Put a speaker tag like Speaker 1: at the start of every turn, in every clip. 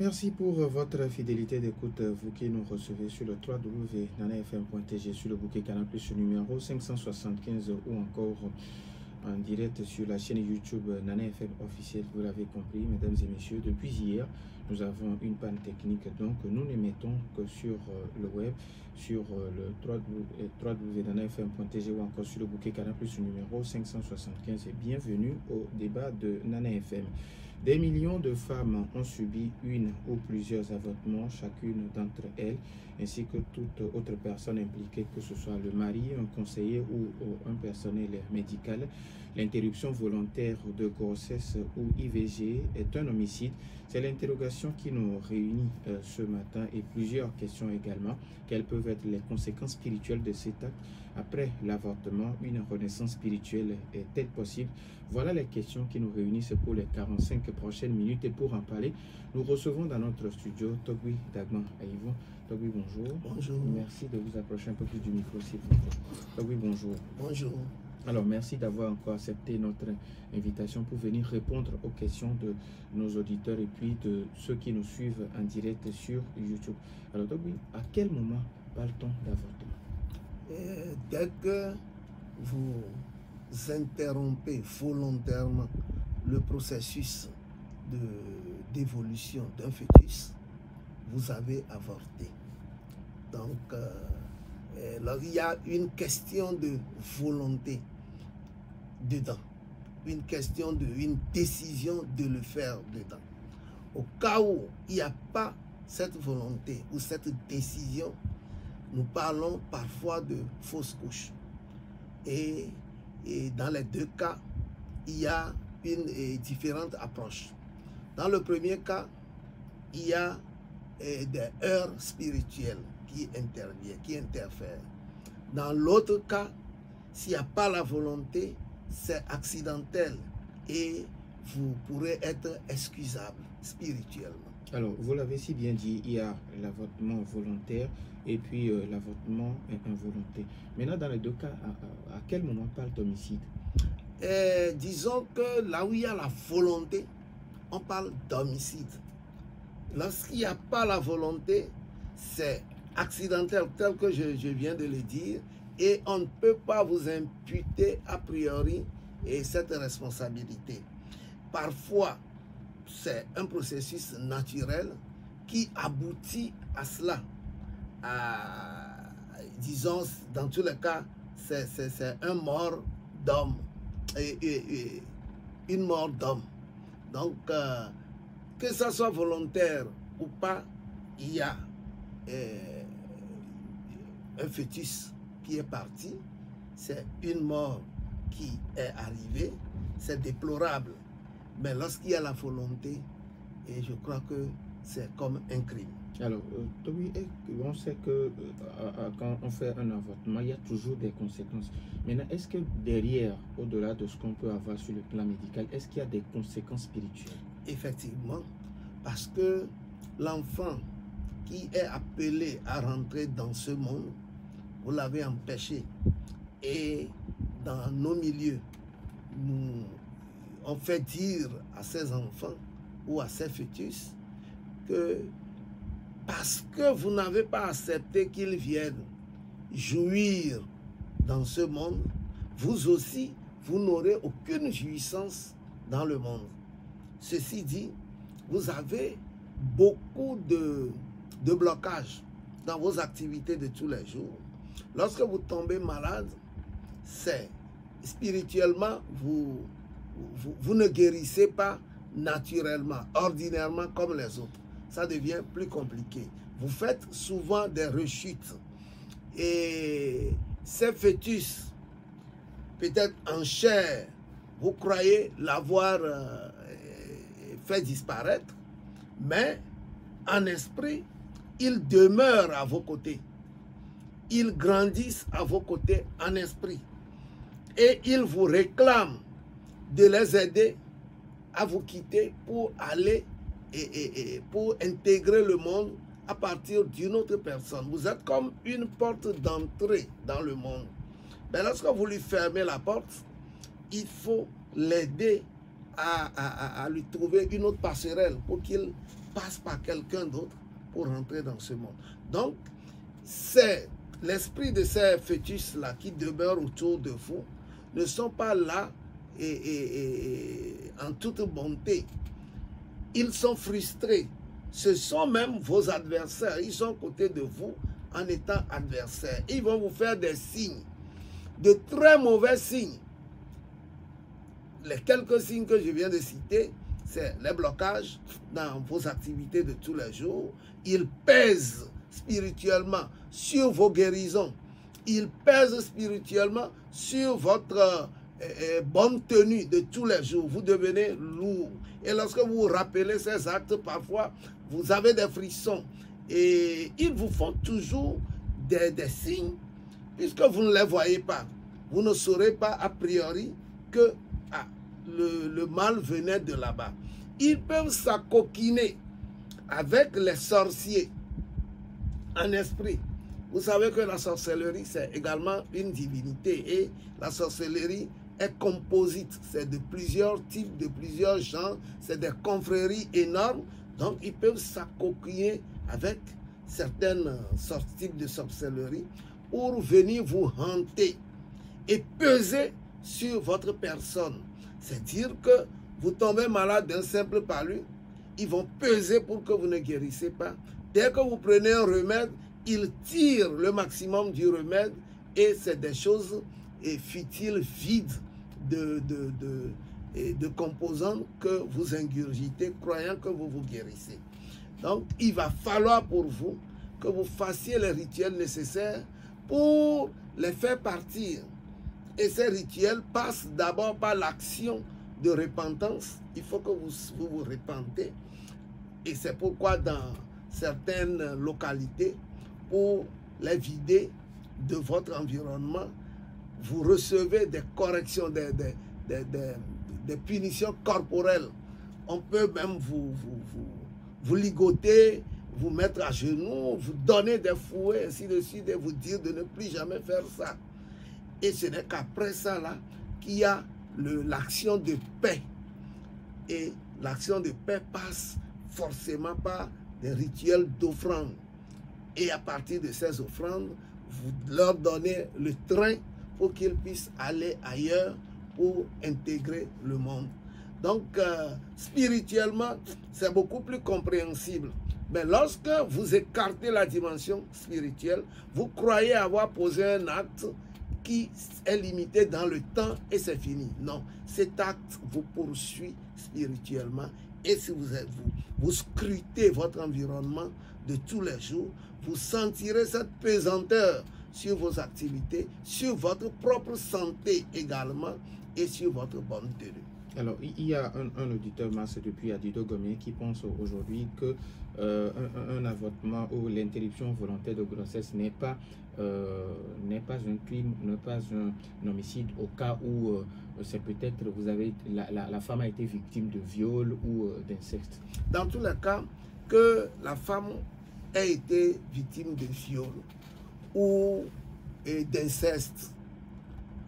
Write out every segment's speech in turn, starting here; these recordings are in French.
Speaker 1: Merci pour votre fidélité d'écoute, vous qui nous recevez sur le www.nanafm.tg, sur le bouquet Canal Plus numéro 575 ou encore en direct sur la chaîne YouTube Nana FM officielle. Vous l'avez compris, mesdames et messieurs, depuis hier, nous avons une panne technique, donc nous ne mettons que sur le web, sur le www.nanafm.tg ou encore sur le bouquet Canal Plus numéro 575. Et bienvenue au débat de Nana FM. Des millions de femmes ont subi une ou plusieurs avortements, chacune d'entre elles, ainsi que toute autre personne impliquée, que ce soit le mari, un conseiller ou un personnel médical. L'interruption volontaire de grossesse ou IVG est un homicide. C'est l'interrogation qui nous réunit ce matin, et plusieurs questions également. Quelles peuvent être les conséquences spirituelles de cet acte après l'avortement? Une renaissance spirituelle est-elle possible? Voilà les questions qui nous réunissent pour les 45 prochaines minutes. Et pour en parler, nous recevons dans notre studio Togui Dagman Aïvon. Togui, bonjour.
Speaker 2: Bonjour.
Speaker 1: Merci de vous approcher un peu plus du micro, s'il vous plaît. Togui, bonjour.
Speaker 2: Bonjour.
Speaker 1: Alors, merci d'avoir encore accepté notre invitation pour venir répondre aux questions de nos auditeurs et puis de ceux qui nous suivent en direct sur YouTube. Alors, Togui, à quel moment parle-t-on d'avortement?
Speaker 2: Dès que vous interrompez volontairement le processus d'évolution d'un fœtus, vous avez avorté. Donc, il y a une question de volonté dedans, une question une décision de le faire dedans. Au cas où il n'y a pas cette volonté ou cette décision, nous parlons parfois de fausse couche. Et dans les deux cas, il y a une différente approche. Dans le premier cas, il y a des heures spirituelles qui interviennent, qui interfèrent. Dans l'autre cas, s'il n'y a pas la volonté, c'est accidentel et vous pourrez être excusable spirituellement.
Speaker 1: Alors, vous l'avez si bien dit, il y a l'avortement volontaire et puis l'avortement involontaire. Maintenant, dans les deux cas, à quel moment parle d'homicide?
Speaker 2: Disons que là où il y a la volonté, on parle d'homicide. Lorsqu'il n'y a pas la volonté, c'est accidentel, tel que je viens de le dire, et on ne peut pas vous imputer a priori cette responsabilité. Parfois, c'est un processus naturel qui aboutit à cela. Disons, dans tous les cas, c'est un mort d'homme, une mort d'homme. Donc, que ça soit volontaire ou pas, il y a un fœtus qui est parti, c'est une mort qui est arrivée, c'est déplorable. Mais lorsqu'il y a la volonté, et je crois que c'est comme un crime.
Speaker 1: Alors, Togui, on sait que quand on fait un avortement, il y a toujours des conséquences. Maintenant, est-ce que derrière, au-delà de ce qu'on peut avoir sur le plan médical, est-ce qu'il y a des conséquences spirituelles?
Speaker 2: Effectivement, parce que l'enfant qui est appelé à rentrer dans ce monde, vous l'avez empêché. Et dans nos milieux, on fait dire à ces enfants ou à ces fœtus que parce que vous n'avez pas accepté qu'ils viennent jouir dans ce monde, vous aussi, vous n'aurez aucune jouissance dans le monde. Ceci dit, vous avez beaucoup de blocages dans vos activités de tous les jours. Lorsque vous tombez malade, c'est spirituellement, vous ne guérissez pas naturellement, ordinairement comme les autres. Ça devient plus compliqué. Vous faites souvent des rechutes. Et ces fœtus, peut-être en chair, vous croyez l'avoir fait disparaître, mais en esprit, ils demeurent à vos côtés. Ils grandissent à vos côtés en esprit. Et ils vous réclament de les aider à vous quitter pour aller et pour intégrer le monde à partir d'une autre personne. Vous êtes comme une porte d'entrée dans le monde. Mais lorsque vous lui fermez la porte, il faut l'aider à lui trouver une autre passerelle pour qu'il passe par quelqu'un d'autre pour rentrer dans ce monde. Donc, c'est l'esprit de ces fœtus-là qui demeurent autour de vous ne sont pas là en toute bonté. Ils sont frustrés. Ce sont même vos adversaires. Ils sont à côté de vous en étant adversaires. Ils vont vous faire des signes, de très mauvais signes. Les quelques signes que je viens de citer, c'est les blocages dans vos activités de tous les jours. Ils pèsent spirituellement sur vos guérisons. Ils pèsent spirituellement sur votre bonne tenue de tous les jours. Vous devenez lourd. Et lorsque vous vous rappelez ces actes, parfois, vous avez des frissons. Et ils vous font toujours des signes, puisque vous ne les voyez pas. Vous ne saurez pas a priori que le mal venait de là-bas. Ils peuvent s'acoquiner avec les sorciers en esprit. Vous savez que la sorcellerie, c'est également une divinité. Et la sorcellerie est composite. C'est de plusieurs types, de plusieurs genres. C'est des confréries énormes. Donc, ils peuvent s'acoquiner avec certaines types de sorcellerie pour venir vous hanter et peser sur votre personne. C'est-à-dire que vous tombez malade d'un simple palu, ils vont peser pour que vous ne guérissez pas. Dès que vous prenez un remède, ils tirent le maximum du remède et c'est des choses futiles, vides de composants que vous ingurgitez, croyant que vous vous guérissez. Donc, il va falloir pour vous que vous fassiez les rituels nécessaires pour les faire partir. Et ces rituels passent d'abord par l'action de repentance. Il faut que vous vous repentez. Et c'est pourquoi dans certaines localités, pour les vider de votre environnement, vous recevez des corrections, des punitions corporelles. On peut même vous ligoter, vous mettre à genoux, vous donner des fouets, ainsi de suite, et vous dire de ne plus jamais faire ça. Et ce n'est qu'après ça là qu'il y a l'action de paix. Et l'action de paix passe forcément par des rituels d'offrande. Et à partir de ces offrandes, vous leur donnez le train pour qu'ils puissent aller ailleurs pour intégrer le monde. Donc, spirituellement, c'est beaucoup plus compréhensible. Mais lorsque vous écartez la dimension spirituelle, vous croyez avoir posé un acte qui est limité dans le temps et c'est fini. Non, cet acte vous poursuit spirituellement. Et si vous scrutez votre environnement de tous les jours, vous sentirez cette pesanteur sur vos activités, sur votre propre santé également et sur votre bonne tenue.
Speaker 1: Alors, il y a un auditeur masse depuis Adido Gomé qui pense aujourd'hui que un avortement ou l'interruption volontaire de grossesse n'est pas un crime, n'est pas un homicide au cas où c'est peut-être la femme a été victime de viol ou d'inceste.
Speaker 2: Dans tous les cas, que la femme ait été victime de viol ou d'inceste,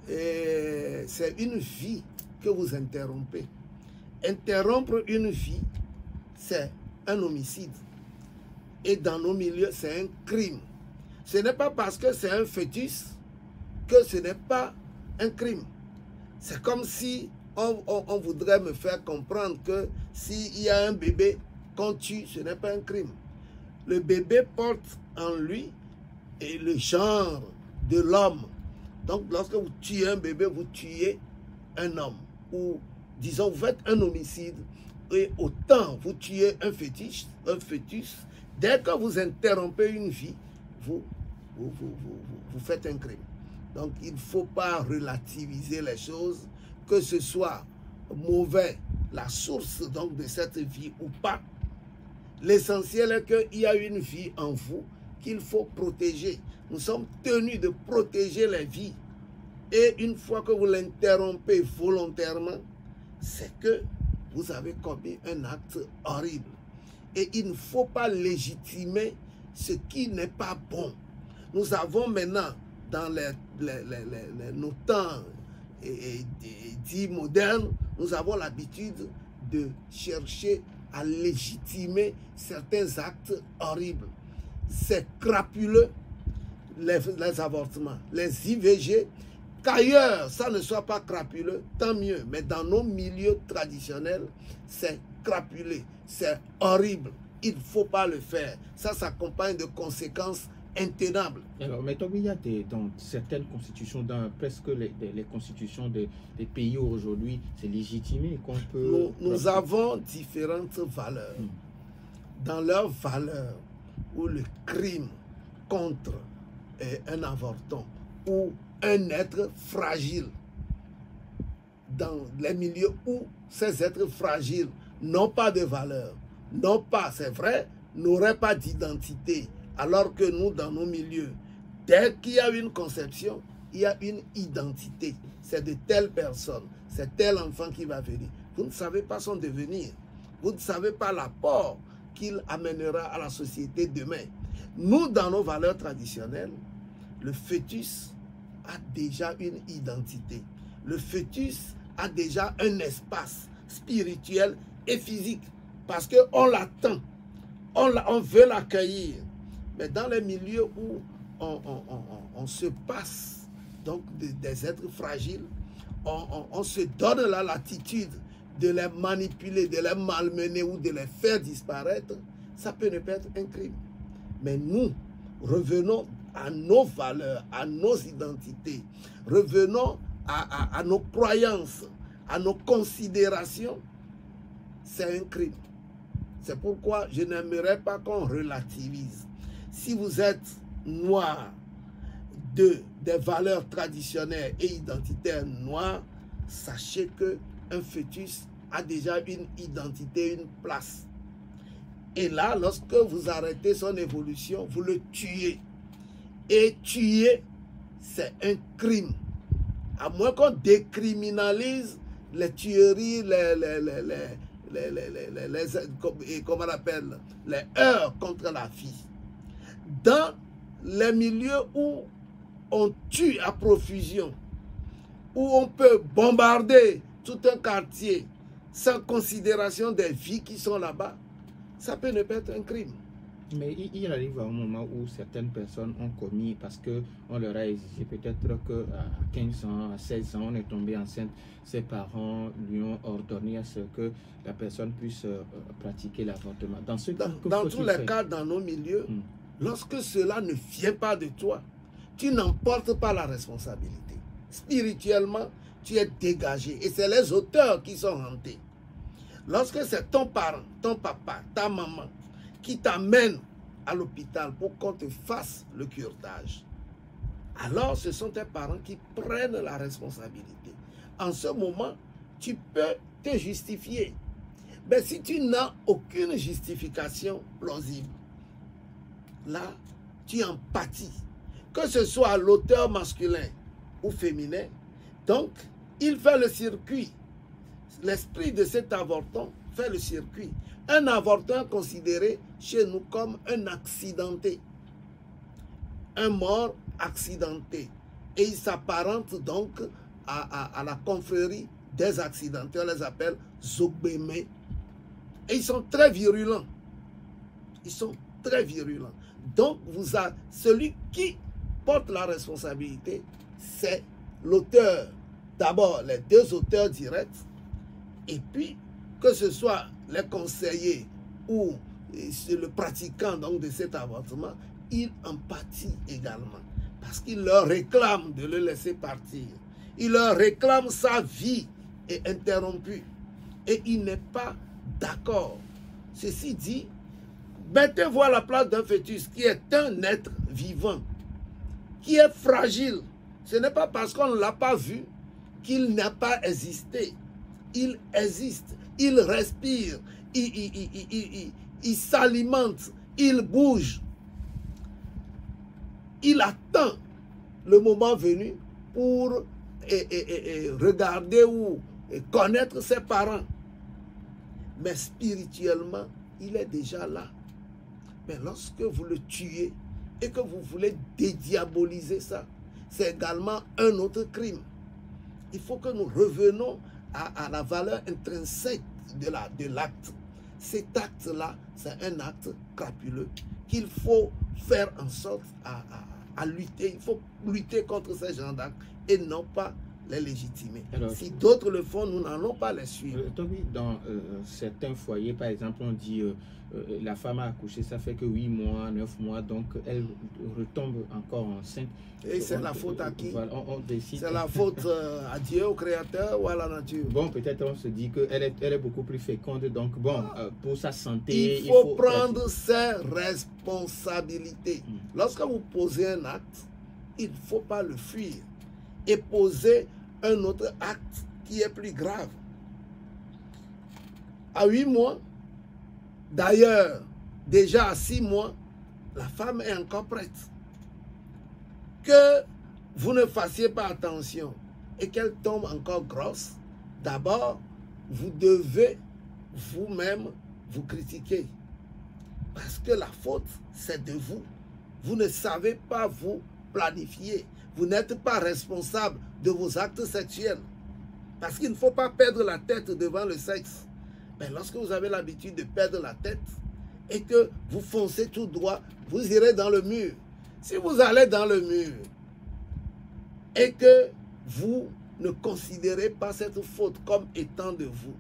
Speaker 2: c'est une vie que vous interrompez. Interrompre une vie, c'est un homicide. Et dans nos milieux, c'est un crime. Ce n'est pas parce que c'est un fœtus que ce n'est pas un crime. C'est comme si on voudrait me faire comprendre que s'il y a un bébé qu'on tue, ce n'est pas un crime. Le bébé porte en lui et le genre de l'homme. Donc, lorsque vous tuez un bébé, vous tuez un homme. Ou, disons, vous faites un homicide et autant vous tuez un fœtus, dès que vous interrompez une vie, vous faites un crime. Donc, il ne faut pas relativiser les choses, que ce soit mauvais, la source donc de cette vie ou pas. L'essentiel est qu'il y a une vie en vous qu'il faut protéger. Nous sommes tenus de protéger les vies. Et une fois que vous l'interrompez volontairement, c'est que vous avez commis un acte horrible. Et il ne faut pas légitimer ce qui n'est pas bon. Nous avons maintenant, dans nos temps dits modernes, nous avons l'habitude de chercher à légitimer certains actes horribles. C'est crapuleux, les avortements, les IVG. Qu'ailleurs, ça ne soit pas crapuleux, tant mieux. Mais dans nos milieux traditionnels, c'est crapuleux, c'est horrible. Il ne faut pas le faire. Ça s'accompagne de conséquences intenables.
Speaker 1: Alors, mais il y a dans certaines constitutions, dans presque les constitutions des pays aujourd'hui, c'est légitimé qu'on peut...
Speaker 2: Nous avons différentes valeurs. Dans leurs valeurs, où le crime contre un avorton ou un être fragile, dans les milieux où ces êtres fragiles n'ont pas de valeur, n'ont pas, c'est vrai, n'auraient pas d'identité, alors que nous, dans nos milieux, dès qu'il y a une conception, il y a une identité. C'est de telle personne, c'est tel enfant qui va venir. Vous ne savez pas son devenir. Vous ne savez pas l'apport qu'il amènera à la société demain. Nous, dans nos valeurs traditionnelles, le fœtus a déjà une identité. Le fœtus a déjà un espace spirituel et physique parce qu'on l'attend, on veut l'accueillir. Mais dans les milieux où on se passe donc des êtres fragiles, on se donne la latitude de les manipuler, de les malmener ou de les faire disparaître, ça peut ne pas être un crime. Mais nous, revenons à nos valeurs, à nos identités, revenons à nos croyances, à nos considérations, c'est un crime. C'est pourquoi je n'aimerais pas qu'on relativise. Si vous êtes noir, des valeurs traditionnelles et identitaires noires, sachez qu'un fœtus a déjà une identité, une place. Et là, lorsque vous arrêtez son évolution, vous le tuez. Et tuer, c'est un crime. À moins qu'on décriminalise les tueries, comment on appelle, les heurts contre la vie. Dans les milieux où on tue à profusion, où on peut bombarder tout un quartier sans considération des vies qui sont là-bas, ça peut ne pas être un crime.
Speaker 1: Mais il arrive à un moment où certaines personnes ont commis, parce qu'on leur a exigé peut-être qu'à 15 ans, à 16 ans, on est tombé enceinte, ses parents lui ont ordonné à ce que la personne puisse pratiquer l'avortement. Dans
Speaker 2: tous les cas, dans nos milieux, lorsque cela ne vient pas de toi, tu n'emportes pas la responsabilité. Spirituellement, tu es dégagé. Et c'est les auteurs qui sont hantés. Lorsque c'est ton parent, ton papa, ta maman, qui t'amène à l'hôpital pour qu'on te fasse le curetage, alors ce sont tes parents qui prennent la responsabilité. En ce moment, tu peux te justifier. Mais si tu n'as aucune justification plausible, là, tu en pâtis. Que ce soit l'auteur masculin ou féminin, donc, il fait le circuit. L'esprit de cet avorton fait le circuit. Un avorton est considéré chez nous comme un accidenté. Un mort accidenté. Et il s'apparente donc à la confrérie des accidentés. On les appelle zogbémé. Et ils sont très virulents. Ils sont très virulents. Donc, celui qui porte la responsabilité, c'est l'auteur. D'abord, les deux auteurs directs. Et puis, que ce soit les conseillers ou le pratiquant donc, de cet avortement, il en pâtit également. Parce qu'il leur réclame de le laisser partir. Il leur réclame sa vie est interrompue. Et il n'est pas d'accord. Ceci dit, mettez-vous à la place d'un fœtus qui est un être vivant, qui est fragile. Ce n'est pas parce qu'on ne l'a pas vu qu'il n'a pas existé. Il existe, il respire, il s'alimente, il bouge. Il attend le moment venu pour regarder ou connaître ses parents. Mais spirituellement, il est déjà là. Mais lorsque vous le tuez et que vous voulez dédiaboliser ça, c'est également un autre crime. Il faut que nous revenons à la valeur intrinsèque de l'acte. cet acte-là, c'est un acte crapuleux qu'il faut faire en sorte à lutter. Il faut lutter contre ces genres d'actes et non pas les légitimer. Alors, si d'autres le font, nous n'allons pas les suivre.
Speaker 1: Dans certains foyers, par exemple, on dit la femme a accouché, ça fait que 8 mois, 9 mois, donc elle retombe encore enceinte.
Speaker 2: Et c'est la faute à qui?
Speaker 1: Voilà, on décide.
Speaker 2: C'est la faute à Dieu, au Créateur ou à la nature?
Speaker 1: Bon, peut-être on se dit qu'elle est beaucoup plus féconde, donc bon, pour sa santé...
Speaker 2: Il faut prendre ses responsabilités. Lorsque vous posez un acte, il ne faut pas le fuir et poser un autre acte qui est plus grave. À 8 mois, d'ailleurs, déjà à 6 mois, la femme est encore prête. Que vous ne fassiez pas attention et qu'elle tombe encore grosse, d'abord, vous devez vous-même vous critiquer. Parce que la faute, c'est de vous. Vous ne savez pas vous planifier. Vous n'êtes pas responsable de vos actes sexuels. Parce qu'il ne faut pas perdre la tête devant le sexe. Mais lorsque vous avez l'habitude de perdre la tête et que vous foncez tout droit, vous irez dans le mur. Si vous allez dans le mur et que vous ne considérez pas cette faute comme étant de vous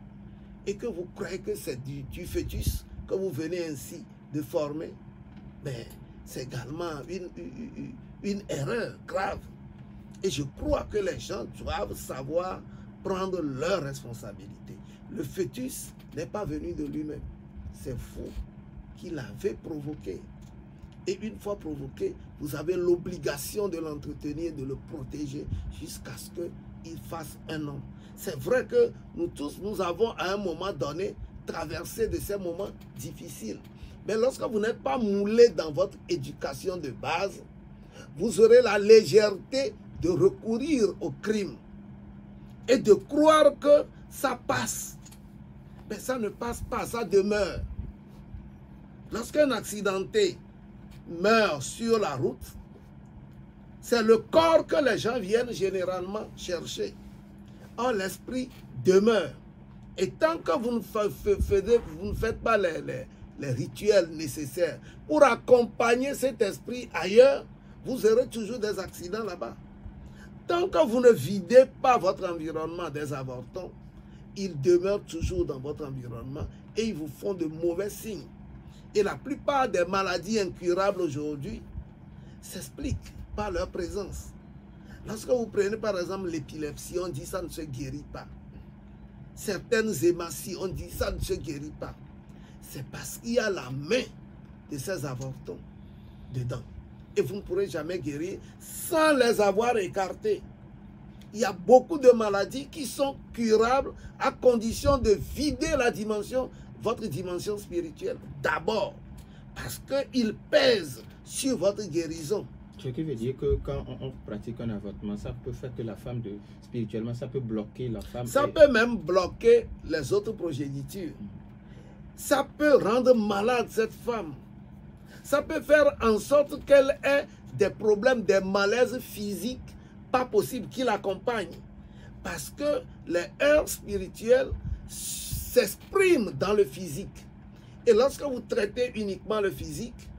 Speaker 2: et que vous croyez que c'est du fœtus que vous venez ainsi de former, mais c'est également une erreur grave. Et je crois que les gens doivent savoir prendre leurs responsabilités. Le fœtus n'est pas venu de lui-même. C'est vous qui l'avez provoqué. Et une fois provoqué, vous avez l'obligation de l'entretenir, de le protéger jusqu'à ce qu'il fasse un homme. C'est vrai que nous tous, nous avons à un moment donné traversé de ces moments difficiles. Mais lorsque vous n'êtes pas moulé dans votre éducation de base, vous aurez la légèreté de recourir au crime et de croire que ça passe. Mais ça ne passe pas, ça demeure. Lorsqu'un accidenté meurt sur la route, c'est le corps que les gens viennent généralement chercher. Or, l'esprit demeure. Et tant que vous ne faites pas les rituels nécessaires pour accompagner cet esprit ailleurs, vous aurez toujours des accidents là-bas. Tant que vous ne videz pas votre environnement des avortons, ils demeurent toujours dans votre environnement et ils vous font de mauvais signes. Et la plupart des maladies incurables aujourd'hui s'expliquent par leur présence. Lorsque vous prenez par exemple l'épilepsie, on dit ça ne se guérit pas. Certaines hématies, on dit ça ne se guérit pas. C'est parce qu'il y a la main de ces avortons dedans. Et vous ne pourrez jamais guérir sans les avoir écartés. Il y a beaucoup de maladies qui sont curables à condition de vider la dimension, votre dimension spirituelle. D'abord, parce qu'il pèse sur votre guérison.
Speaker 1: Ce qui veut dire que quand on pratique un avortement, ça peut faire que la femme, spirituellement, ça peut bloquer la femme.
Speaker 2: Ça peut même bloquer les autres progénitures. Ça peut rendre malade cette femme. Ça peut faire en sorte qu'elle ait des problèmes, des malaises physiques pas possibles qui l'accompagnent. Parce que les heurts spirituels s'expriment dans le physique. Et lorsque vous traitez uniquement le physique,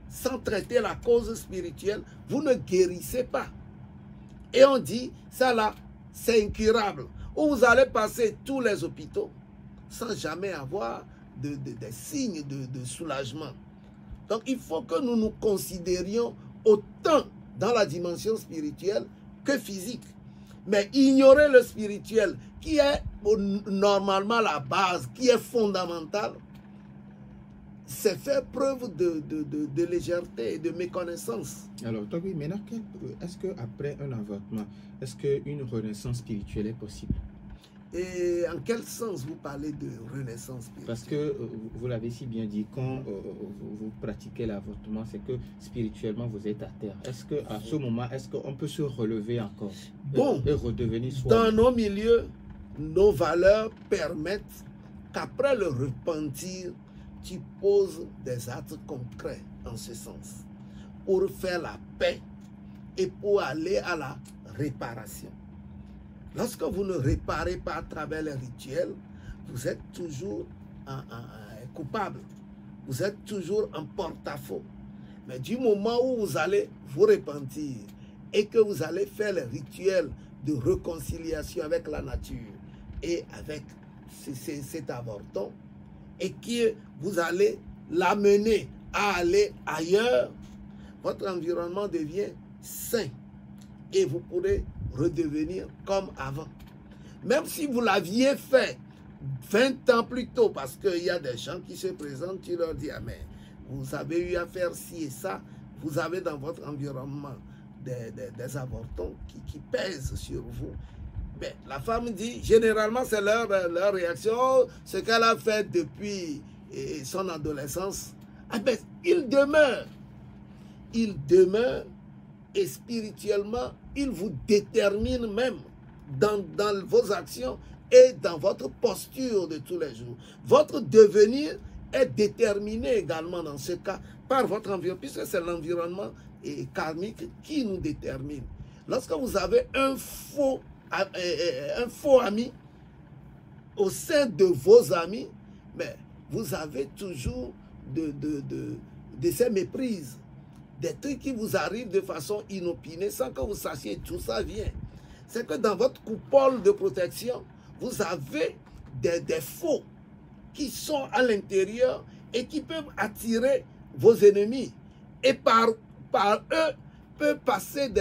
Speaker 2: sans traiter la cause spirituelle, vous ne guérissez pas. Et on dit, ça là, c'est incurable. Ou vous allez passer tous les hôpitaux sans jamais avoir des signes de soulagement. Donc il faut que nous nous considérions autant dans la dimension spirituelle que physique. Mais ignorer le spirituel, qui est normalement la base, qui est fondamentale, c'est faire preuve de légèreté et de méconnaissance.
Speaker 1: Alors, Toby, maintenant, est-ce qu'après un avortement, est-ce qu'une renaissance spirituelle est possible?
Speaker 2: Et en quel sens vous parlez de renaissance spirituelle?
Speaker 1: Parce que vous l'avez si bien dit, quand vous pratiquez l'avortement, c'est que spirituellement vous êtes à terre. Est-ce qu'à ce moment, est-ce qu'on peut se relever encore et redevenir soi?
Speaker 2: Dans nos milieux, nos valeurs permettent qu'après le repentir, tu poses des actes concrets en ce sens pour faire la paix et pour aller à la réparation. Lorsque vous ne réparez pas à travers les rituels, vous êtes toujours coupable. Vous êtes toujours en porte-à-faux. Mais du moment où vous allez vous repentir et que vous allez faire le rituel de réconciliation avec la nature et avec cet avorton, et que vous allez l'amener à aller ailleurs, votre environnement devient sain et vous pourrez redevenir comme avant. Même si vous l'aviez fait 20 ans plus tôt, parce qu'il y a des gens qui se présentent, tu leur dis, ah, mais vous avez eu à faire ci et ça, vous avez dans votre environnement des avortons qui pèsent sur vous. Mais la femme dit, généralement c'est leur réaction, ce qu'elle a fait depuis son adolescence, ah ben, il demeure et spirituellement, il vous détermine même dans vos actions et dans votre posture de tous les jours. Votre devenir est déterminé également dans ce cas par votre environnement, puisque c'est l'environnement karmique qui nous détermine. Lorsque vous avez un faux ami au sein de vos amis, mais vous avez toujours de ces méprises, des trucs qui vous arrivent de façon inopinée sans que vous sachiez d'où ça vient. C'est que dans votre coupole de protection, vous avez des faux qui sont à l'intérieur et qui peuvent attirer vos ennemis. Et par eux, peuvent passer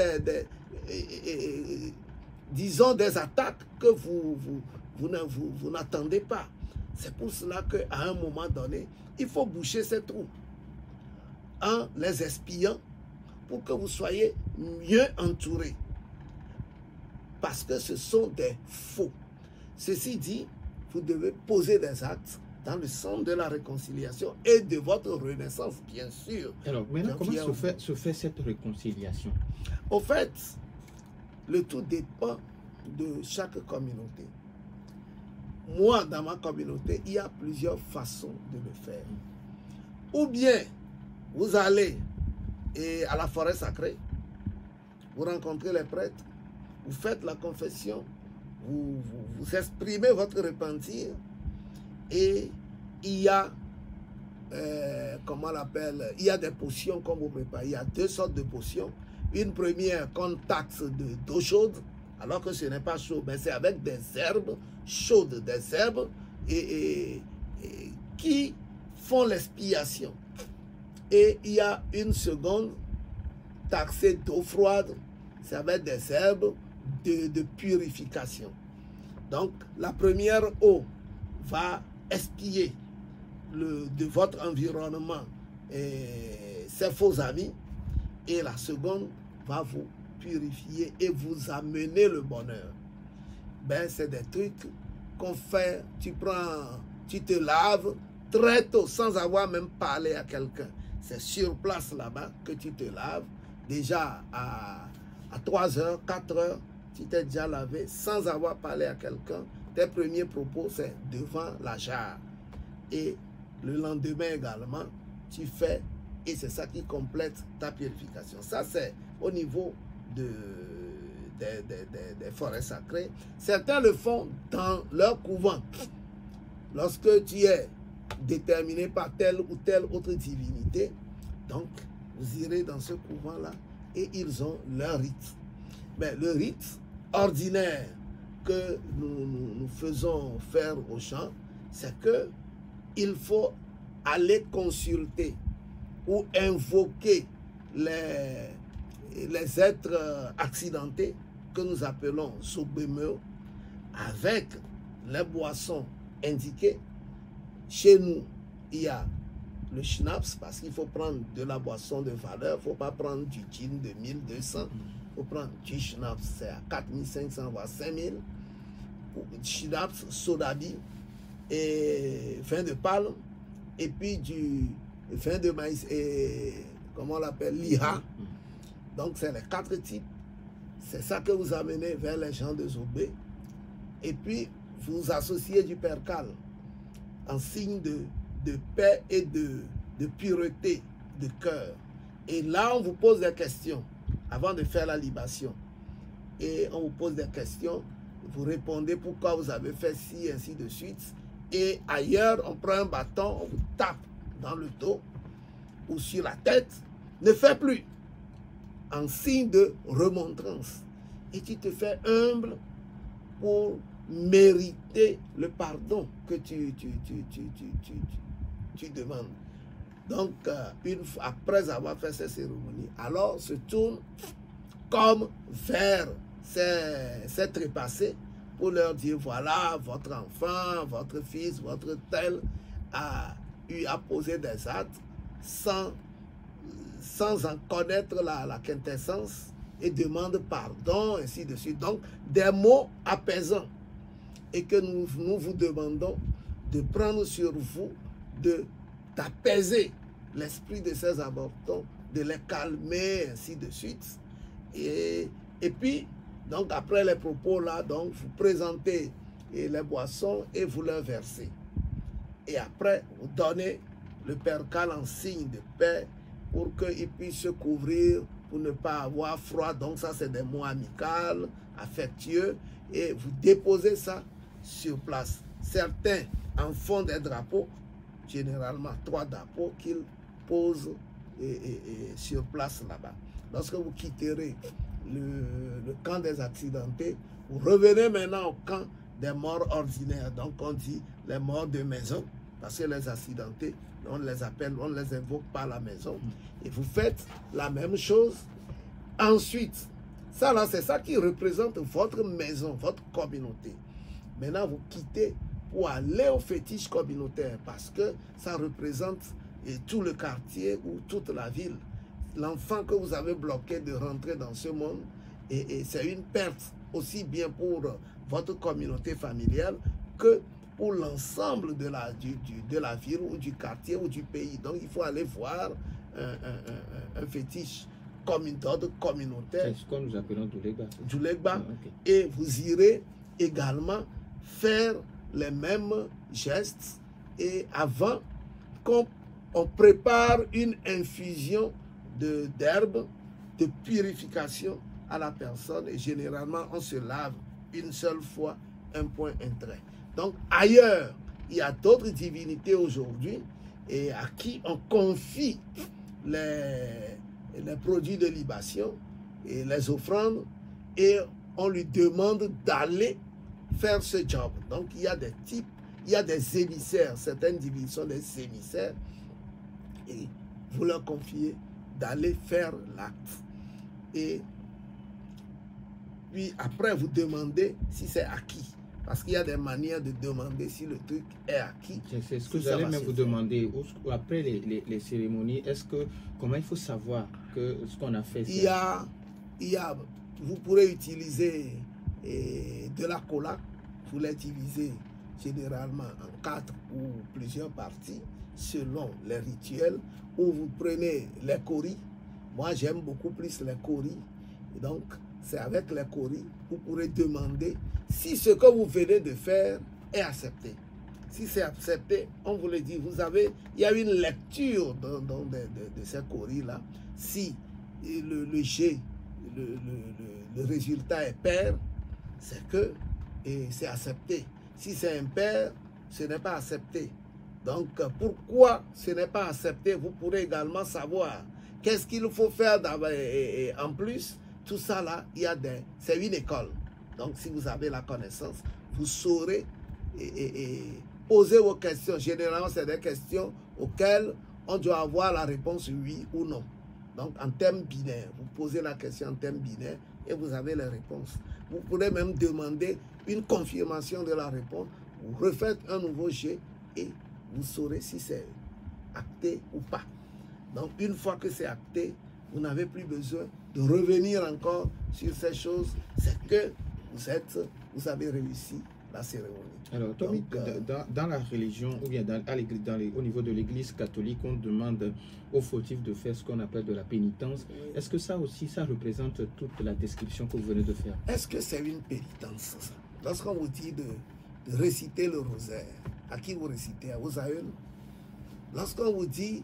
Speaker 2: disons des attaques que vous n'attendez pas. C'est pour cela qu'à un moment donné, il faut boucher ces trous en les espiant pour que vous soyez mieux entourés. Parce que ce sont des faux. Ceci dit, vous devez poser des actes dans le sens de la réconciliation et de votre renaissance, bien sûr.
Speaker 1: Alors, maintenant, comment se fait cette réconciliation?
Speaker 2: Au fait, le tout dépend de chaque communauté. Moi, dans ma communauté, il y a plusieurs façons de le faire. Ou bien, vous allez à la forêt sacrée, vous rencontrez les prêtres, vous faites la confession, vous exprimez votre repentir, et il y a, comment on l'appelle, il y a des potions qu'on vous prépare. Il y a deux sortes de potions. Une première qu'on taxe d'eau chaude, alors que ce n'est pas chaud, mais c'est avec des herbes chaudes, des herbes qui font l'expiation. Et il y a une seconde taxée d'eau froide, c'est avec des herbes de purification. Donc la première eau va expier de votre environnement ces faux amis, et la seconde va vous purifier et vous amener le bonheur. Ben, c'est des trucs qu'on fait, tu te laves très tôt sans avoir même parlé à quelqu'un. C'est sur place là-bas que tu te laves. Déjà à 3 heures, 4 heures, tu t'es déjà lavé sans avoir parlé à quelqu'un. Tes premiers propos, c'est devant la jarre. Et le lendemain également, tu fais, et c'est ça qui complète ta purification. Ça, c'est au niveau des forêts sacrées. Certains le font dans leur couvent. Lorsque tu es déterminé par telle ou telle autre divinité, donc vous irez dans ce couvent-là et ils ont leur rite. Mais le rite ordinaire que nous faisons faire aux gens, c'est que il faut aller consulter ou invoquer les êtres accidentés que nous appelons Zobemeo avec les boissons indiquées. Chez nous, il y a le schnapps, parce qu'il faut prendre de la boisson de valeur, il ne faut pas prendre du gin de 1200, il faut prendre du schnapps, c'est à 4500 voire 5000, schnapps, sodabi et vin de palme, et puis du vin de maïs et comment on l'appelle, liha. Donc c'est les 4 types. C'est ça que vous amenez vers les gens de Zobé. Et puis vous associez du percal en signe de paix et de pureté de cœur. Et là, on vous pose des questions avant de faire la libation. Et on vous pose des questions, vous répondez pourquoi vous avez fait ci, ainsi de suite. Et ailleurs, on prend un bâton, on vous tape dans le dos ou sur la tête. Ne fais plus. En signe de remontrance. Et tu te fais humble pour mériter le pardon que tu demandes. Donc, après avoir fait cette cérémonie, alors se tourne comme vers ces trépassés pour leur dire, voilà, votre enfant, votre fils, votre tel a posé des actes sans en connaître la quintessence et demande pardon, ainsi de suite. Donc, des mots apaisants. Et que nous vous demandons de prendre sur vous, d'apaiser l'esprit de ces avortons, de les calmer, ainsi de suite. Et puis, donc après les propos là, donc vous présentez les boissons et vous leur versez. Et après, vous donnez le percal en signe de paix pour qu'ils puissent se couvrir, pour ne pas avoir froid. Donc ça, c'est des mots amicaux, affectueux. Et vous déposez ça sur place. Certains en font des drapeaux, généralement 3 drapeaux qu'ils posent sur place là-bas. Lorsque vous quitterez le camp des accidentés, vous revenez maintenant au camp des morts ordinaires. Donc on dit les morts de maison, parce que les accidentés, on les appelle, on les invoque par la maison. Et vous faites la même chose. Ensuite, ça là, c'est ça qui représente votre maison, votre communauté. Maintenant, vous quittez pour aller au fétiche communautaire parce que ça représente tout le quartier ou toute la ville. L'enfant que vous avez bloqué de rentrer dans ce monde, et c'est une perte aussi bien pour votre communauté familiale que pour l'ensemble de la ville ou du quartier ou du pays. Donc, il faut aller voir un fétiche communautaire.
Speaker 1: C'est ce que nous appelons Djulegba.
Speaker 2: Djulegba. Et vous irez également faire les mêmes gestes. Et avant qu'on prépare une infusion d'herbes de purification à la personne, et généralement on se lave une seule fois, un point, un trait. Donc ailleurs, il y a d'autres divinités aujourd'hui et à qui on confie les produits de libation et les offrandes et on lui demande d'aller faire ce job. Donc il y a des types, il y a des émissaires, certaines divinités sont des émissaires et vous leur confiez d'aller faire l'acte. Et puis après vous demandez si c'est acquis. Parce qu'il y a des manières de demander si le truc est acquis.
Speaker 1: C'est ce que j'allais même vous demander. Après les cérémonies, comment il faut savoir que ce qu'on a fait?
Speaker 2: Vous pourrez utiliser de la cola. Vous l'utilisez généralement en 4 ou plusieurs parties selon les rituels. Ou vous prenez les coris. Moi, j'aime beaucoup plus les coris. Donc, c'est avec les coris, vous pourrez demander si ce que vous venez de faire est accepté. Si c'est accepté, on vous le dit, il y a une lecture de ces coris-là. Si le jet, le résultat est pair, c'est que c'est accepté. Si c'est impair, ce n'est pas accepté. Donc, pourquoi ce n'est pas accepté? Vous pourrez également savoir qu'est-ce qu'il faut faire en plus. Tout ça là, c'est une école. Donc si vous avez la connaissance, vous saurez poser vos questions. Généralement, c'est des questions auxquelles on doit avoir la réponse oui ou non. Donc en termes binaires, vous posez la question en termes binaires et vous avez les réponses. Vous pourrez même demander une confirmation de la réponse. Vous refaites un nouveau jet et vous saurez si c'est acté ou pas. Donc une fois que c'est acté, vous n'avez plus besoin de revenir encore sur ces choses. C'est que vous avez réussi la cérémonie.
Speaker 1: Alors, Tommy, dans la religion, ou bien au niveau de l'église catholique, on demande aux fautifs de faire ce qu'on appelle de la pénitence. Oui. Est-ce que ça aussi, ça représente toute la description que vous venez de faire?
Speaker 2: Est-ce que c'est une pénitence? Lorsqu'on vous dit de réciter le rosaire, à qui vous récitez? À vos aïeuls? Lorsqu'on vous dit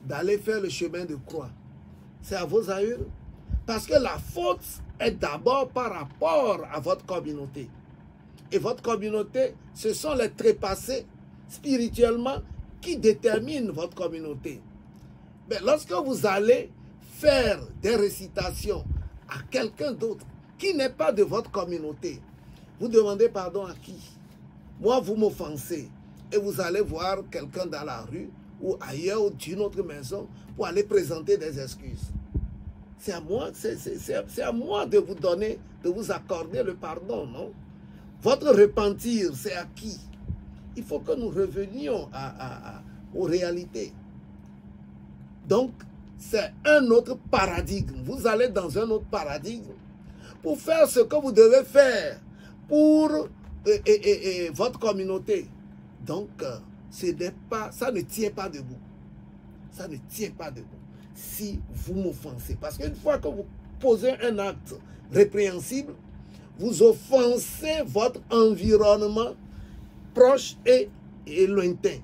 Speaker 2: d'aller faire le chemin de croix, c'est à vos aïeuls. Parce que la faute est d'abord par rapport à votre communauté. et votre communauté, ce sont les trépassés spirituellement qui déterminent votre communauté. Mais lorsque vous allez faire des récitations à quelqu'un d'autre qui n'est pas de votre communauté, vous demandez pardon à qui? Moi, vous m'offensez et vous allez voir quelqu'un dans la rue ou ailleurs ou d'une autre maison pour aller présenter des excuses. C'est à moi, c'est à moi de vous donner, de vous accorder le pardon, non? Votre repentir, c'est à qui? Il faut que nous revenions aux réalités. Donc, c'est un autre paradigme. Vous allez dans un autre paradigme pour faire ce que vous devez faire pour votre communauté. Donc, ça ne tient pas debout. Ça ne tient pas debout. Si vous m'offensez. Parce qu'une fois que vous posez un acte répréhensible, vous offensez votre environnement proche et lointain.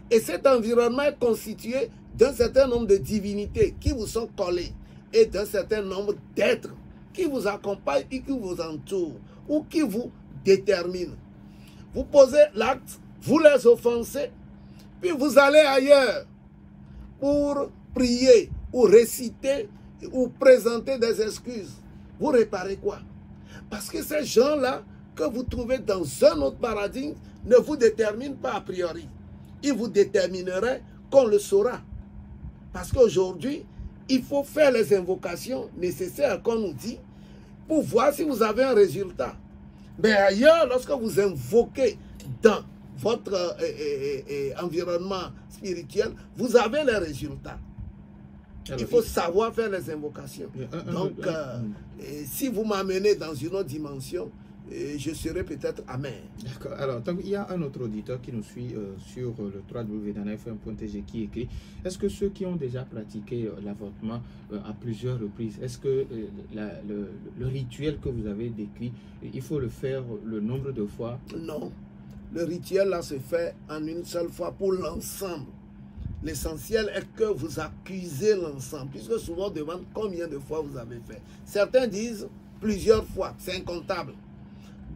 Speaker 2: Et cet environnement est constitué d'un certain nombre de divinités qui vous sont collées et d'un certain nombre d'êtres qui vous accompagnent et qui vous entourent ou qui vous déterminent. Vous posez l'acte, vous les offensez, puis vous allez ailleurs pour prier ou réciter ou présenter des excuses. Vous réparez quoi? Parce que ces gens-là que vous trouvez dans un autre paradigme ne vous déterminent pas a priori. Ils vous détermineraient qu'on le saura. Parce qu'aujourd'hui, il faut faire les invocations nécessaires qu'on nous dit pour voir si vous avez un résultat. Mais ailleurs, lorsque vous invoquez dans votre environnement spirituel, vous avez les résultats. Alors, il faut savoir faire les invocations. Donc, si vous m'amenez dans une autre dimension, je serai peut-être amer.
Speaker 1: D'accord. Alors, donc, il y a un autre auditeur qui nous suit sur le www.nanafm.tg qui écrit: est-ce que ceux qui ont déjà pratiqué l'avortement à plusieurs reprises, est-ce que le rituel que vous avez décrit, il faut le faire le nombre de fois?
Speaker 2: Non. Le rituel là se fait en une seule fois pour l'ensemble. L'essentiel est que vous accusez l'ensemble, puisque souvent on demande combien de fois vous avez fait. Certains disent plusieurs fois, c'est incontable.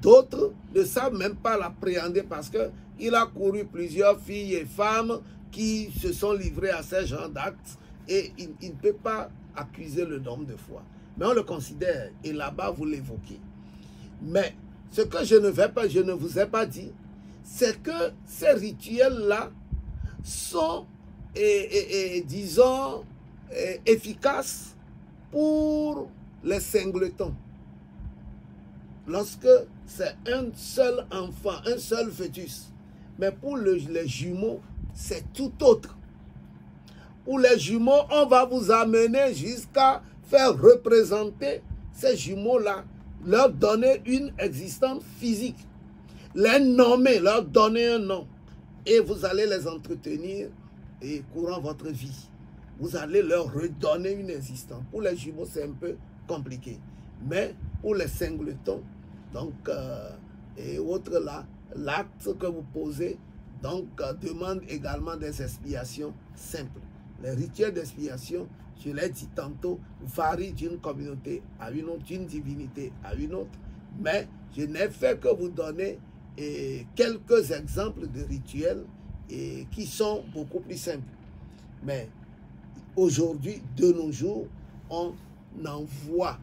Speaker 2: D'autres ne savent même pas l'appréhender parce qu'il a couru plusieurs filles et femmes qui se sont livrées à ces genres d'actes et il ne peut pas accuser le nombre de fois. Mais on le considère et là-bas vous l'évoquez. Mais ce que je ne vous ai pas dit, c'est que ces rituels-là sont, disons, efficaces pour les singletons. Lorsque c'est un seul enfant, un seul fœtus. Mais pour les jumeaux, c'est tout autre. Pour les jumeaux, on va vous amener jusqu'à faire représenter ces jumeaux-là, leur donner une existence physique, les nommer, leur donner un nom. Et vous allez les entretenir et courant votre vie. Vous allez leur redonner une existence. Pour les jumeaux, c'est un peu compliqué. Mais pour les singletons, donc, et autres là, l'acte que vous posez, donc, demande également des expiations simples. Les rituels d'expiation, je l'ai dit tantôt, varient d'une communauté à une autre, d'une divinité à une autre. Mais je n'ai fait que vous donner quelques exemples de rituels qui sont beaucoup plus simples. Mais aujourd'hui, de nos jours, on envoie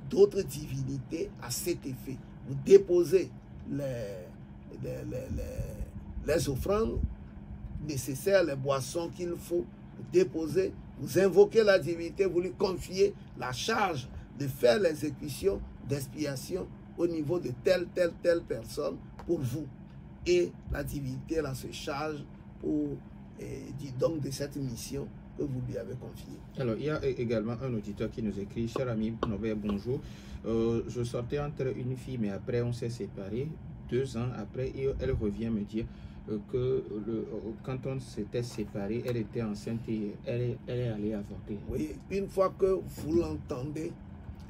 Speaker 2: d'autres divinités à cet effet. Vous déposez les offrandes nécessaires, les boissons qu'il faut, vous déposez, vous invoquez la divinité, vous lui confiez la charge de faire l'exécution d'expiation au niveau de telle personne pour vous. Et la divinité là, se charge pour, donc de cette mission que vous lui avez confiée.
Speaker 1: Alors, il y a également un auditeur qui nous écrit: cher ami Norbert, bonjour. Je sortais entre une fille, mais après on s'est séparés. 2 ans après, elle revient me dire que quand on s'était séparés, elle était enceinte et elle est allée avorter.
Speaker 2: Oui, une fois que vous l'entendez,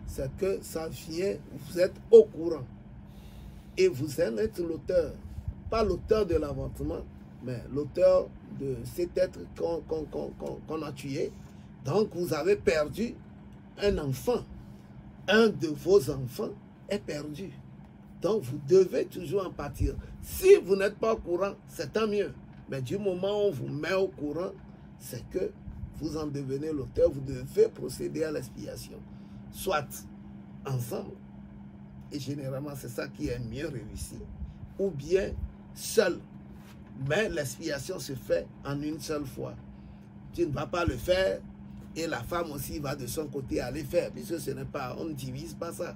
Speaker 2: c'est que ça vient, vous êtes au courant. Et vous êtes l'auteur. Pas l'auteur de l'avortement, mais l'auteur de cet être qu'on a tué. Donc vous avez perdu un enfant. Un de vos enfants est perdu. Donc, vous devez toujours en partir. Si vous n'êtes pas au courant, c'est tant mieux. Mais du moment où on vous met au courant, c'est que vous en devenez l'auteur. Vous devez procéder à l'expiation. Soit ensemble, et généralement c'est ça qui est mieux réussi, ou bien seul. Mais l'expiation se fait en une seule fois. Tu ne vas pas le faire et la femme aussi va de son côté aller faire, puisque ce n'est pas, on ne divise pas ça.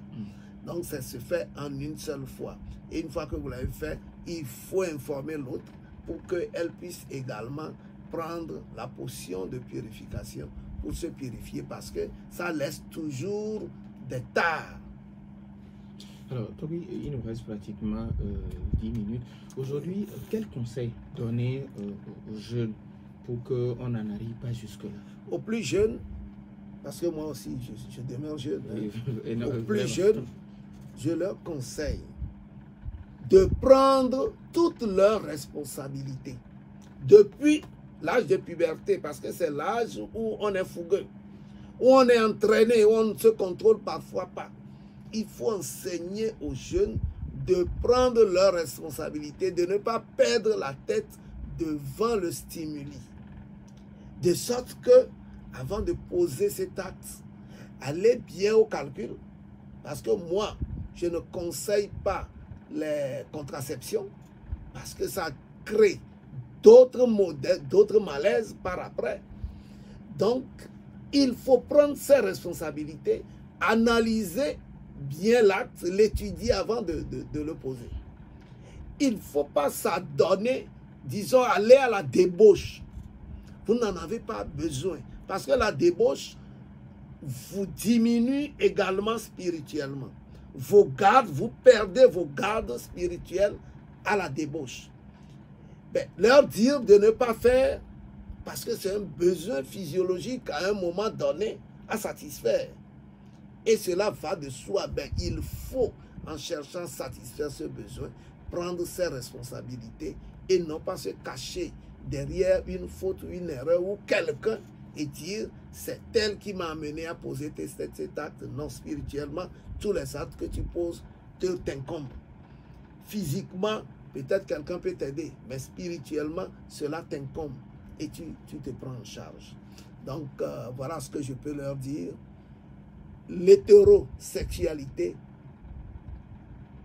Speaker 2: Donc ça se fait en une seule fois. Et une fois que vous l'avez fait, il faut informer l'autre pour qu'elle puisse également prendre la potion de purification pour se purifier, parce que ça laisse toujours des tares.
Speaker 1: Alors, Toby, il nous reste pratiquement 10 minutes. Aujourd'hui, quel conseil donner aux jeunes pour qu'on n'en arrive pas jusque-là?
Speaker 2: Aux plus jeunes, parce que moi aussi, je demeure jeune. Hein. Aux plus
Speaker 1: vraiment.
Speaker 2: jeunes, je leur conseille de prendre toutes leurs responsabilités. Depuis l'âge de puberté, parce que c'est l'âge où on est fougueux, où on est entraîné, où on ne se contrôle parfois pas. Il faut enseigner aux jeunes de prendre leurs responsabilités, de ne pas perdre la tête devant le stimuli. De sorte que, avant de poser cet acte, allez bien au calcul, parce que moi, je ne conseille pas les contraceptions, parce que ça crée d'autres modèles, d'autres malaises par après. Donc, il faut prendre ses responsabilités, analyser bien l'acte, l'étudier avant de le poser. Il ne faut pas s'adonner, disons, aller à la débauche. Vous n'en avez pas besoin. Parce que la débauche vous diminue également spirituellement. Vos gardes, vous perdez vos gardes spirituels à la débauche. Ben, leur dire de ne pas faire, parce que c'est un besoin physiologique à un moment donné à satisfaire. Et cela va de soi. Ben, il faut, en cherchant à satisfaire ce besoin, prendre ses responsabilités et non pas se cacher derrière une faute ou une erreur ou quelqu'un et dire c'est elle qui m'a amené à poser cet acte. Non, spirituellement, tous les actes que tu poses t'incombent. Physiquement, peut-être quelqu'un peut t'aider, mais spirituellement, cela t'incombe et tu te prends en charge. Donc, voilà ce que je peux leur dire. L'hétérosexualité,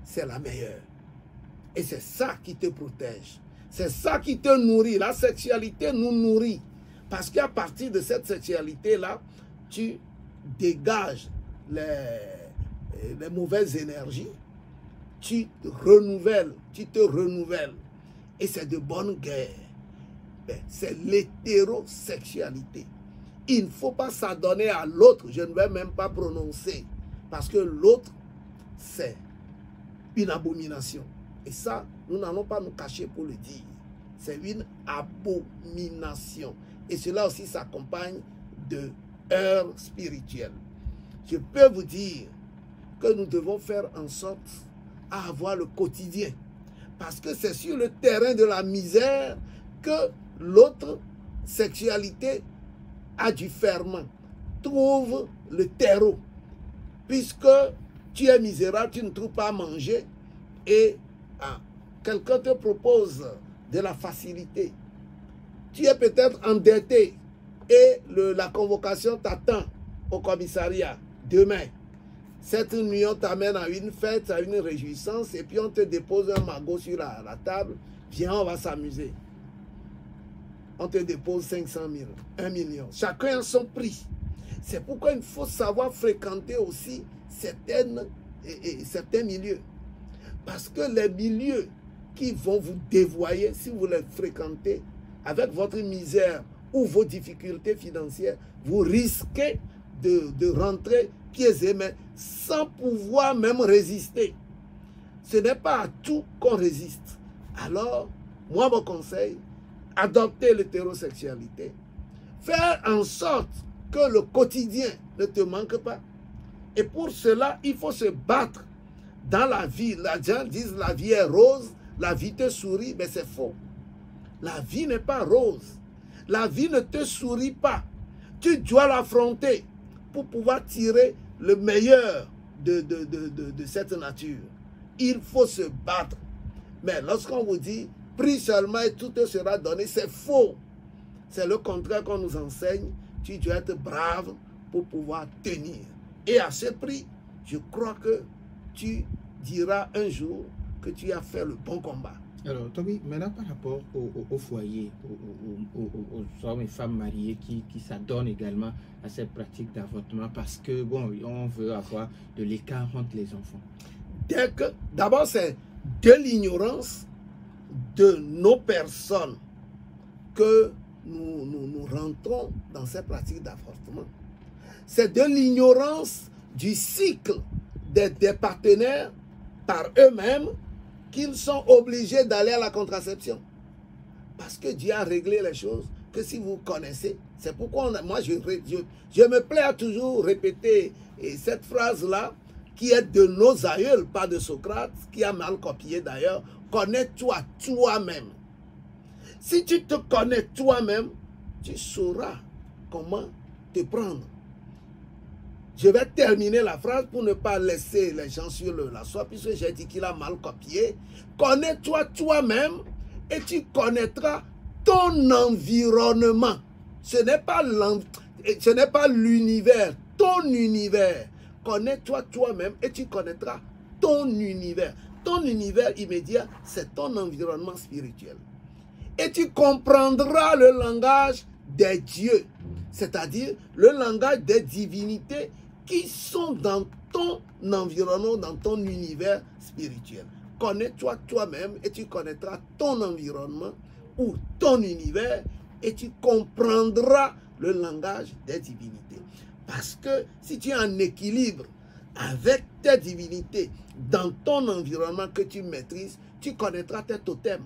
Speaker 2: c'est la meilleure. Et c'est ça qui te protège. C'est ça qui te nourrit. La sexualité nous nourrit. Parce qu'à partir de cette sexualité-là, tu dégages les mauvaises énergies. Tu te renouvelles. Et c'est de bonne guerre. C'est l'hétérosexualité. Il ne faut pas s'adonner à l'autre. Je ne vais même pas prononcer. Parce que l'autre, c'est une abomination. Et ça, nous n'allons pas nous cacher pour le dire. C'est une abomination. Et cela aussi s'accompagne de heurts spirituels. Je peux vous dire que nous devons faire en sorte à avoir le quotidien. Parce que c'est sur le terrain de la misère que l'autre sexualité a du ferment, trouve le terreau. Puisque tu es misérable, tu ne trouves pas à manger et quelqu'un te propose de la facilité. Tu es peut-être endetté et la convocation t'attend au commissariat demain. Cette nuit, on t'amène à une fête, à une réjouissance et puis on te dépose un magot sur la table. Viens, on va s'amuser. On te dépose 500 000, 1 million. Chacun a son prix. C'est pourquoi il faut savoir fréquenter aussi certains milieux. Parce que les milieux qui vont vous dévoyer, si vous les fréquentez, avec votre misère ou vos difficultés financières, vous risquez de rentrer pieds et mains sans pouvoir même résister. Ce n'est pas à tout qu'on résiste. Alors, moi, mon conseil, adopter l'hétérosexualité. Faire en sorte que le quotidien ne te manque pas. Et pour cela, il faut se battre dans la vie. Les gens disent la vie est rose, la vie te sourit, mais c'est faux. La vie n'est pas rose. La vie ne te sourit pas. Tu dois l'affronter pour pouvoir tirer le meilleur de cette nature. il faut se battre. Mais lorsqu'on vous dit, prie seulement et tout te sera donné, c'est faux. C'est le contraire qu'on nous enseigne. Tu dois être brave pour pouvoir tenir. Et à ce prix, je crois que tu diras un jour que tu as fait le bon combat.
Speaker 1: Alors, Toby, maintenant par rapport au foyer, aux hommes et femmes mariés qui s'adonnent également à cette pratique d'avortement parce que, bon, on veut avoir de l'écart entre les enfants.
Speaker 2: D'abord, c'est de l'ignorance de nos personnes que nous rentrons dans cette pratique d'avortement. C'est de l'ignorance du cycle des partenaires par eux-mêmes qu'ils sont obligés d'aller à la contraception. Parce que Dieu a réglé les choses que si vous connaissez, c'est pourquoi moi je me plais à toujours répéter cette phrase-là qui est de nos aïeuls, pas de Socrate, qui a mal copié d'ailleurs. Connais-toi toi-même. Si tu te connais toi-même, tu sauras comment te prendre. Je vais terminer la phrase pour ne pas laisser les gens sur la soie, puisque j'ai dit qu'il a mal copié. Connais-toi toi-même et tu connaîtras ton environnement. Ce n'est pas l'univers, ton univers. Connais-toi toi-même et tu connaîtras ton univers. Ton univers immédiat, c'est ton environnement spirituel. Et tu comprendras le langage des dieux, c'est-à-dire le langage des divinités qui sont dans ton environnement, dans ton univers spirituel. Connais-toi toi-même et tu connaîtras ton environnement ou ton univers et tu comprendras le langage des divinités. Parce que si tu es en équilibre avec tes divinités dans ton environnement que tu maîtrises, tu connaîtras tes totems,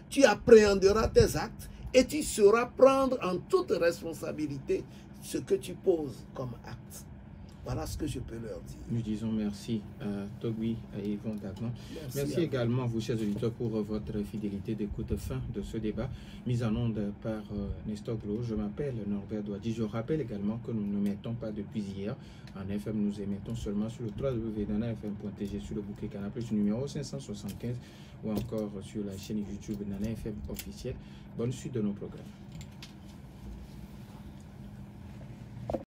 Speaker 2: tu appréhenderas tes actes et tu sauras prendre en toute responsabilité ce que tu poses comme acte. Voilà ce que je peux leur dire.
Speaker 1: Nous disons merci à Togui et Yvon Dagnon. Merci également à vous, chers auditeurs, pour votre fidélité d'écoute fin de ce débat, mis en onde par Nestor Glo. Je m'appelle Norbert Douadi. Je rappelle également que nous ne mettons pas depuis hier en FM. Nous émettons seulement sur le www.nanafm.tg, sur le bouquet Canal+, numéro 575, ou encore sur la chaîne YouTube Nana FM officielle. Bonne suite de nos programmes.